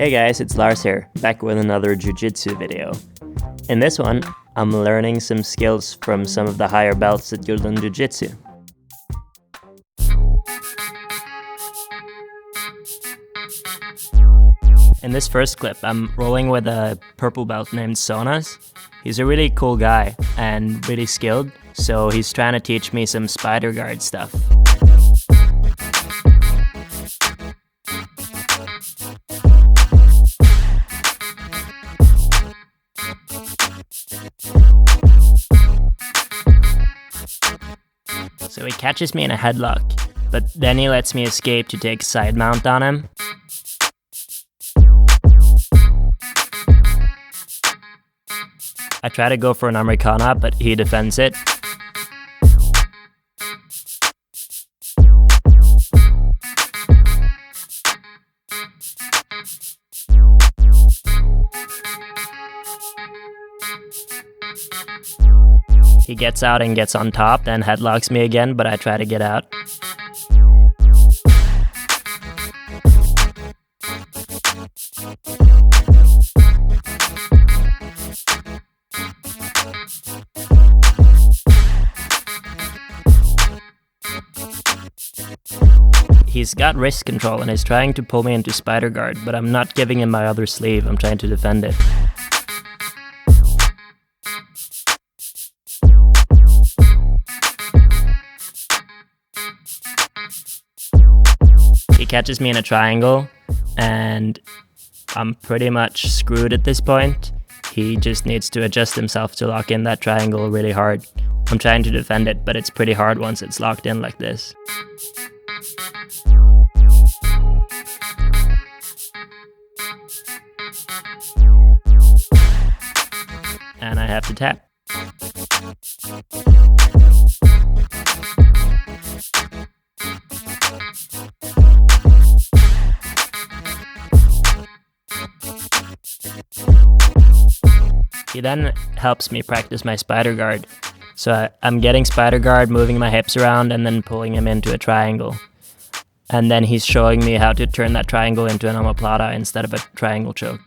Hey guys, it's Lars here, back with another Jiu-Jitsu video. In this one, I'm learning some skills from some of the higher belts at Goodland Jiu Jitsu. In this first clip, I'm rolling with a purple belt named Sonos. He's a really cool guy and really skilled, so he's trying to teach me some spider guard stuff. So he catches me in a headlock, but then he lets me escape to take side mount on him. I try to go for an Americana, but he defends it. He gets out and gets on top, then headlocks me again, but I try to get out. He's got wrist control and is trying to pull me into spider guard, but I'm not giving him my other sleeve, I'm trying to defend it. He catches me in a triangle, and I'm pretty much screwed at this point. He just needs to adjust himself to lock in that triangle really hard. I'm trying to defend it, but it's pretty hard once it's locked in like this. And I have to tap. He then helps me practice my spider guard. So I'm getting spider guard, moving my hips around, and then pulling him into a triangle. And then he's showing me how to turn that triangle into an omoplata instead of a triangle choke.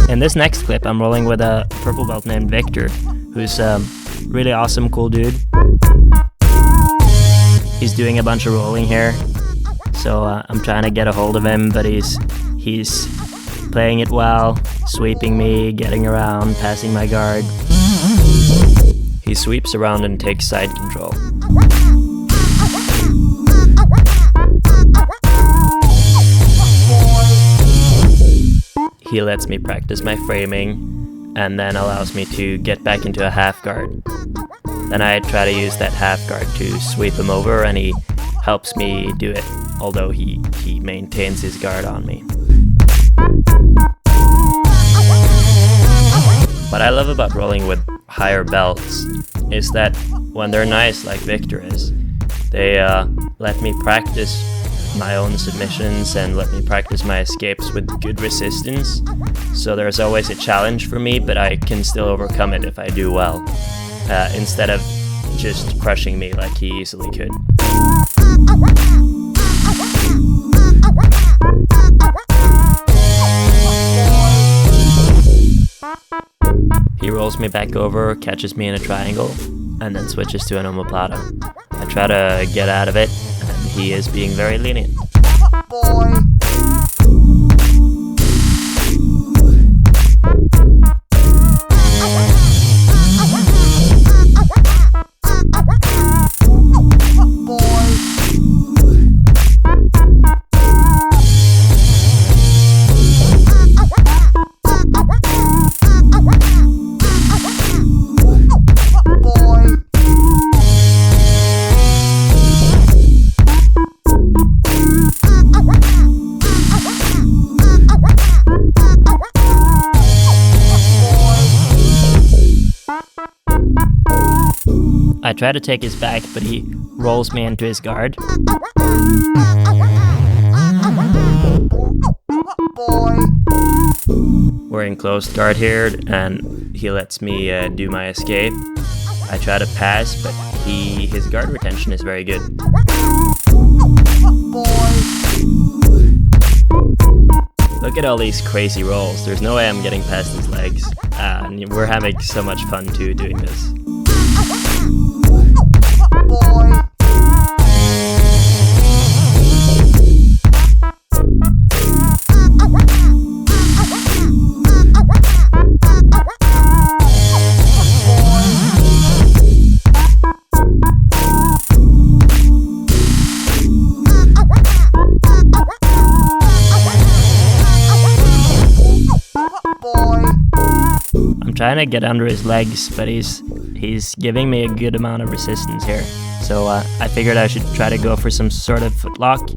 In this next clip, I'm rolling with a purple belt named Victor, who's a really awesome, cool dude. He's doing a bunch of rolling here, so I'm trying to get a hold of him, but he's playing it well, sweeping me, getting around, passing my guard. He sweeps around and takes side control. He lets me practice my framing and then allows me to get back into a half guard. Then I try to use that half guard to sweep him over, and he helps me do it, although he maintains his guard on me. What I love about rolling with higher belts is that when they're nice, like Victor is, they let me practice my own submissions and let me practice my escapes with good resistance. So there's always a challenge for me, but I can still overcome it if I do well, instead of just crushing me like he easily could. He rolls me back over, catches me in a triangle, and then switches to an omoplata. I try to get out of it, and he is being very lenient. Boy. I try to take his back, but he rolls me into his guard. We're in closed guard here, and he lets me do my escape. I try to pass, but his guard retention is very good. Look at all these crazy rolls. There's no way I'm getting past his legs. And we're having so much fun too doing this. I'm trying to get under his legs, but he's giving me a good amount of resistance here. So I figured I should try to go for some sort of footlock.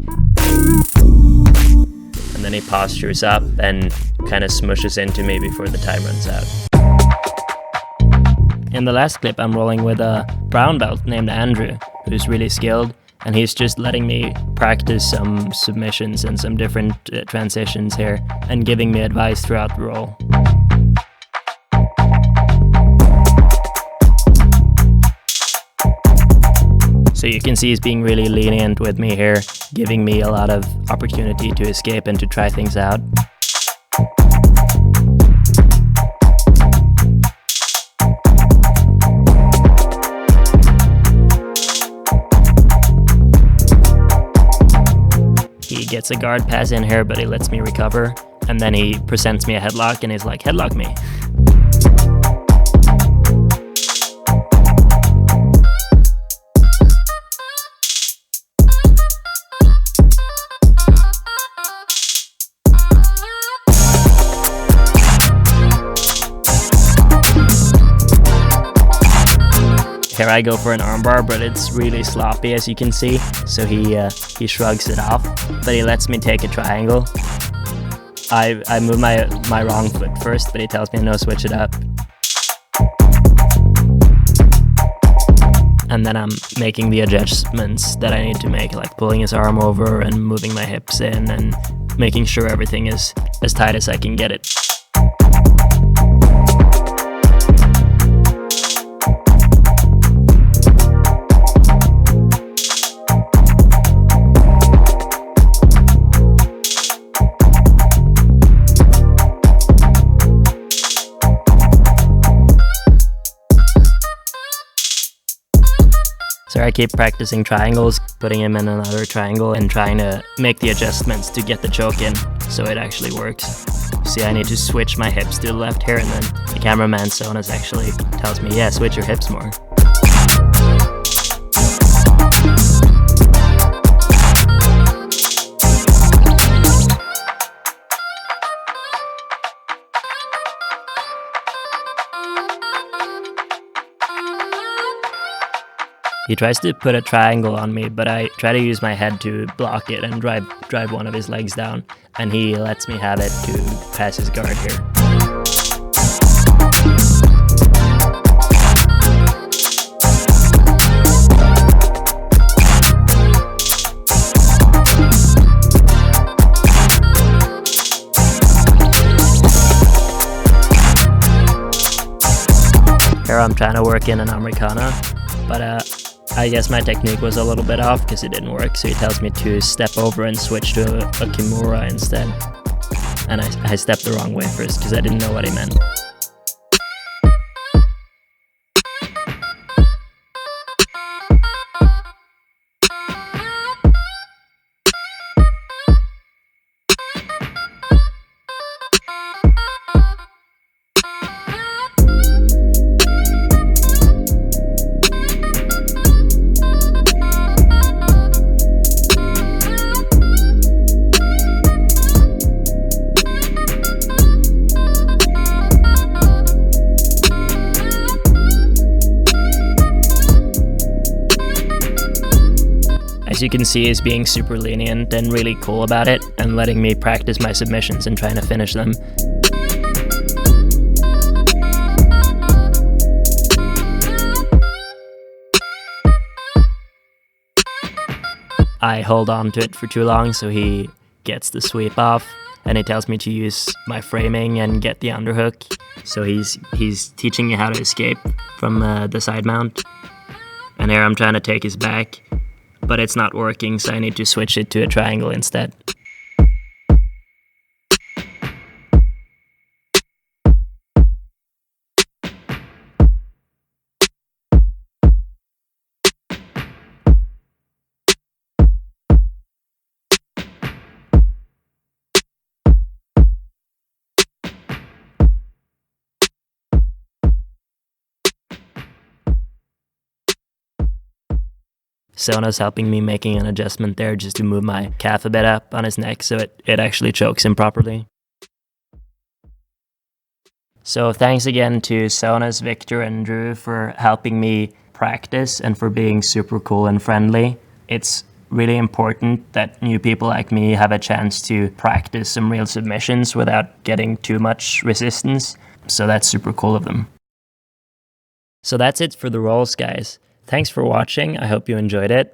And then he postures up and kind of smushes into me before the time runs out. In the last clip, I'm rolling with a brown belt named Andrew, who's really skilled, and he's just letting me practice some submissions and some different transitions here, and giving me advice throughout the roll. So you can see he's being really lenient with me here, giving me a lot of opportunity to escape and to try things out. He gets a guard pass in here, but he lets me recover, and then he presents me a headlock and he's like, headlock me. Here I go for an armbar, but it's really sloppy, as you can see, so he shrugs it off, but he lets me take a triangle. I move my wrong foot first, but he tells me no, switch it up. And then I'm making the adjustments that I need to make, like pulling his arm over and moving my hips in and making sure everything is as tight as I can get it. So I keep practicing triangles, putting him in another triangle and trying to make the adjustments to get the choke in so it actually works. See, I need to switch my hips to the left here, and then the cameraman Sonos actually tells me, yeah, switch your hips more. He tries to put a triangle on me, but I try to use my head to block it and drive one of his legs down, and he lets me have it to pass his guard here. Here I'm trying to work in an Americana, but I guess my technique was a little bit off because it didn't work, so he tells me to step over and switch to a Kimura instead. And I stepped the wrong way first because I didn't know what he meant. As you can see, he's being super lenient and really cool about it, and letting me practice my submissions and trying to finish them. I hold on to it for too long, so he gets the sweep off, and he tells me to use my framing and get the underhook. So he's teaching me how to escape from the side mount. And here I'm trying to take his back, but it's not working, so I need to switch it to a triangle instead. Sonos helping me making an adjustment there just to move my calf a bit up on his neck so it actually chokes him properly. So thanks again to Sonos, Victor, and Drew for helping me practice and for being super cool and friendly. It's really important that new people like me have a chance to practice some real submissions without getting too much resistance. So that's super cool of them. So that's it for the rolls, guys. Thanks for watching. I hope you enjoyed it.